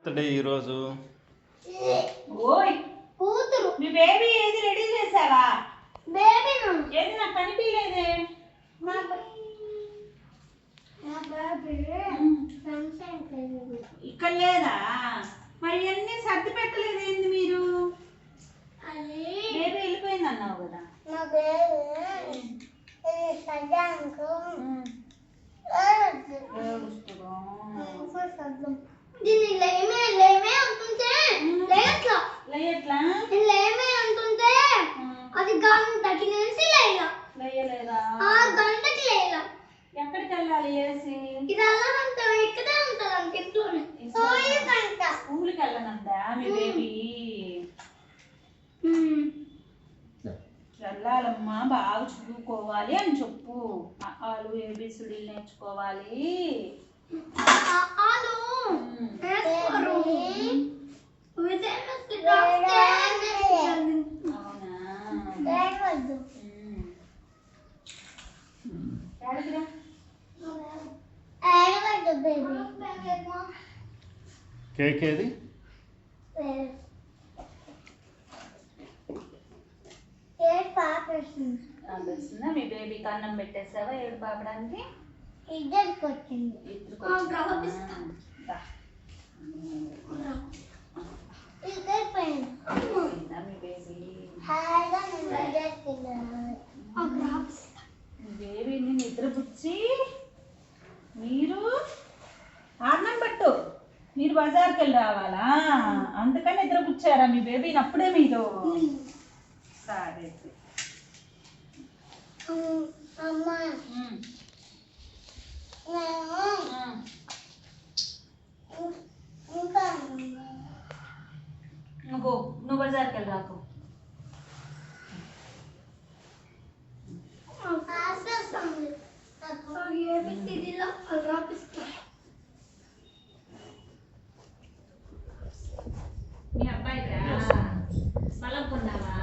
Birthday ఈరోజు. ఓయ్ కూతురు మీ బేబీ ఏది రెడీ చేసావా? బేబీ ఏది నాకు కనిపించలేదే. ఇక్కడ లేదా? మరి అన్నీ సర్ది పెట్టలేదు ఏంది మీరు? బేబీ వెళ్ళిపోయింది అన్నావు కదా. దీన్ని లేమే లేమే అంటుంటే లేయట్లా లేయట్లా లేమే అంటుంటే అది గంటకి నుంచి లేయలేదా? ఆ గంటకి లేయలా. ఎక్కడికి వెళ్ళాలి వేసి? ఇది అలా ఉంటాం ఇక్కడే ఉంటుంది అంత ఇంట్లోనే. స్కూల్కి వెళ్ళనందా మీ బేబీ? వెళ్ళాలమ్మా, బాగా చదువుకోవాలి అని చెప్పు. ఆలు ఏబిసిడీలు నేర్చుకోవాలి. కేక్ ఏది? అనిపిస్తుందా? మీ బేబీకి అన్నం పెట్టేసావా ఏడు పాపడానికి? ఇద్దరికి వచ్చింది. బేబీని నిద్రపుచ్చి మీరు అన్నం పెట్టు. మీరు బజార్కి వెళ్ళి రావాలా? అందుకని నిద్రపుచ్చారా మీ బేబీని అప్పుడే మీరు? సరే అమ్మా నువ్వు బజార్కి వెళ్ళి రాకు. మీ అబ్బాయికి స్థలం కొన్నావా?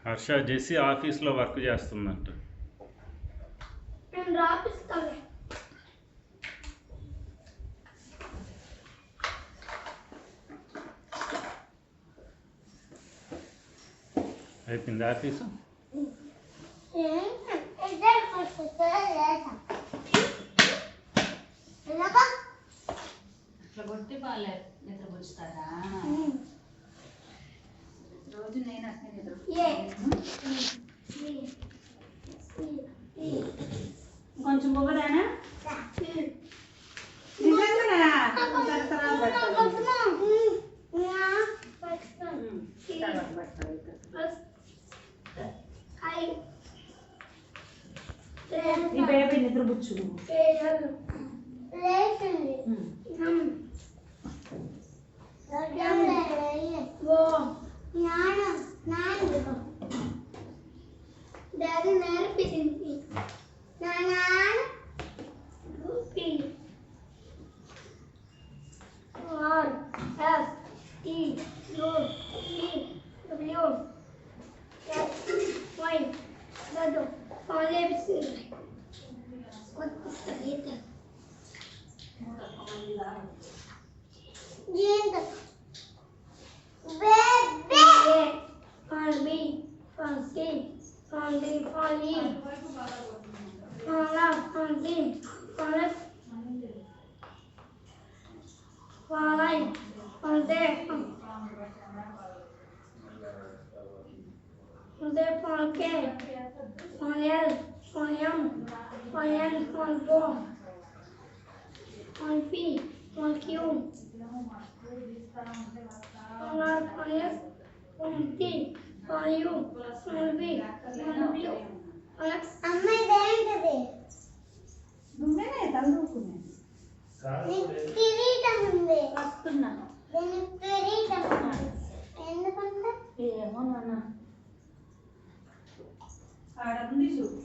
హర్ష జెస్సీ ఆఫీస్లో వర్క్ చేస్తుందంట. నేను రాపిస్తాను. అయిపోయింది ఆఫీసు. అట్లా కొట్టి వాళ్ళ నిద్రపుచ్చుతారా? రోజు నేను అట్నే కొంచెం పొగదానా? ఈ బేబీ నిద్రపుచ్చు. డాడీ నేర్పించింది. నువ్వేనే చదువుకునే వస్తున్నాను. ఏమో నాన్న ఆడ ఉంది చూడు.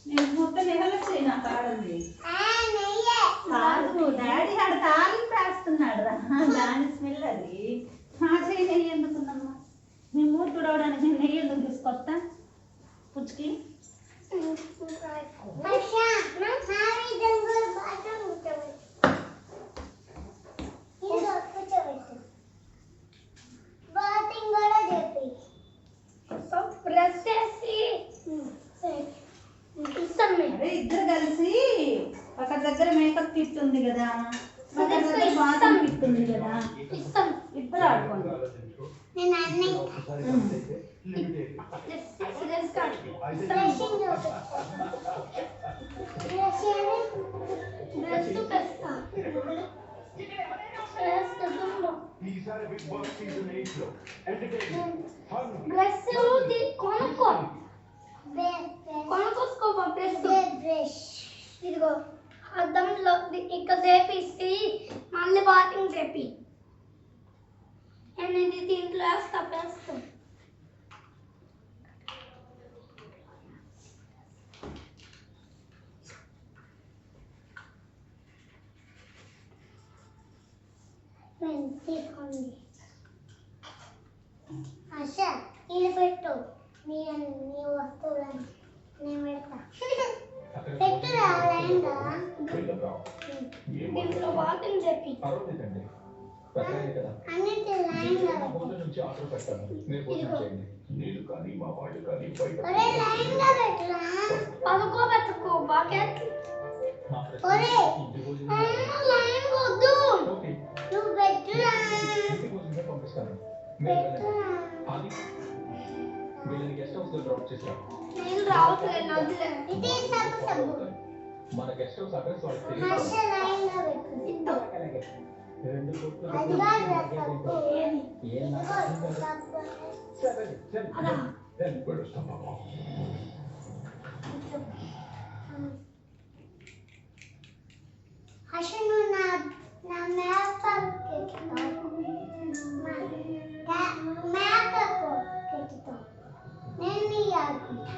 నేను మొత్తం నెహల చేయను కాడ ఎవరిది కాదు, డాడీ ఆడ తాలింపు వేస్తున్నాడు రా, దాని స్మెల్ అది. నా చేయి నెయ్యి ఎందుకున్నామ్మా? మీ మూడు తుడవడానికి నేను నెయ్యి ఎందుకు తీసుకొస్తా పుచ్చుకి? అరే ఇద్దరు కలిసి ఒక దగ్గర మేకప్ కిట్ ఉంది కదా, ఒక దగ్గర బాత్రూమ్ కిట్ ఉంది కదా, ఇద్దరు ఆడుకోండి. ఇదిగో అద్దంలో ఇక్కడ చేపిస్తే మళ్ళీ బాతింగ్ చేపి అనేది దీంట్లో వేస్తాం. తీసుకోండి ఆశ, ఇది పెట్టు నీ వస్తువులని నేను పెడతా. పెట్టురా లైన్గా, దీంట్లో బాతింగ్ చెప్పి అన్నిటి లైన్గా ఒరే లైన్గా పెట్టురా. పడుకోబెట్టుకో బాకెట్. ఒరే లైన్ వద్దు, నువ్వు పెట్టురా. నేను రావట్లేదు. ఇది సబ్బు మన గెస్ట్ హౌస్ అడ్రస్ వాళ్ళకి హర్షను నా మేకప్ మేకప్ నేను ఆడుకుంటా.